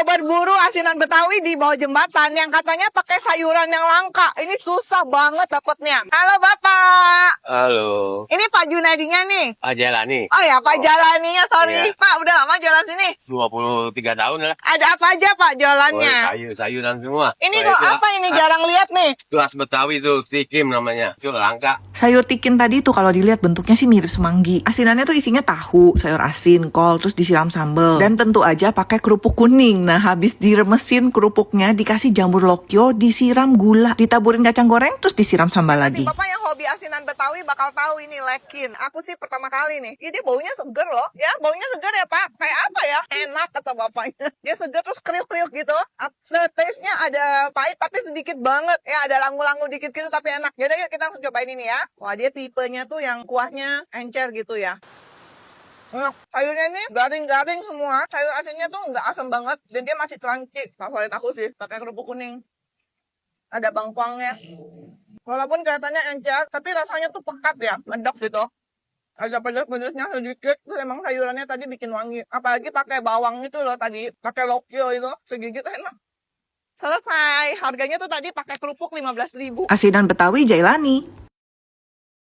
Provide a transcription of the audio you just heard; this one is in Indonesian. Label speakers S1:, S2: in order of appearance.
S1: mau berburu asinan Betawi di bawah jembatan yang katanya pakai sayuran yang langka. Ini susah banget dapetnya. Halo Bapak.
S2: Halo,
S1: Ini Pak Junaidinya nih.
S2: Pak Jalani.
S1: Oh ya Pak Jalaninya, sorry.
S2: Iya.
S1: Pak udah lama jalan sini.
S2: 23 tahun lah.
S1: Ada apa aja Pak jalannya?
S2: Sayur-sayuran semua.
S1: Ini
S2: Wah,
S1: tuh
S2: itu
S1: apa ini jarang lihat nih.
S2: Itu khas Betawi tuh, stikim namanya. Itu langka.
S3: Sayur tikin tadi tuh kalau dilihat bentuknya sih mirip semanggi. Asinannya tuh isinya tahu, sayur asin, kol, terus disiram sambal. Dan tentu aja pakai kerupuk kuning. Nah, habis diremesin kerupuknya, dikasih jamur lokyo, disiram gula, ditaburin kacang goreng, terus disiram sambal lagi.
S1: Bapak yang hobi asinan Betawi bakal tahu ini lekin. Aku sih pertama kali nih. Ini baunya seger loh. Ya, baunya seger ya Pak. Kayak apa ya? Enak kata bapaknya. Dia seger terus kriuk-kriuk gitu. Taste-nya ada pahit tapi sedikit banget. Ya, ada langu-langu dikit gitu tapi enak. Yaudah yuk kita langsung cobain ini ya. Wah, dia tipenya tuh yang kuahnya encer gitu ya. Sayurnya ini garing-garing semua. Sayur asinnya tuh nggak asam banget. Dan dia masih crunchy. Favorit aku sih. Pakai kerupuk kuning. Ada bangkuangnya. Walaupun kelihatannya encer, tapi rasanya tuh pekat ya. Medok gitu. Ada pedas-pedasnya sedikit. Terus emang sayurannya tadi bikin wangi. Apalagi pakai bawang itu loh tadi. Pakai lokyo itu. Segigit enak. Selesai. Harganya tuh tadi pakai kerupuk 15.000.
S3: Asinan Betawi Jailani.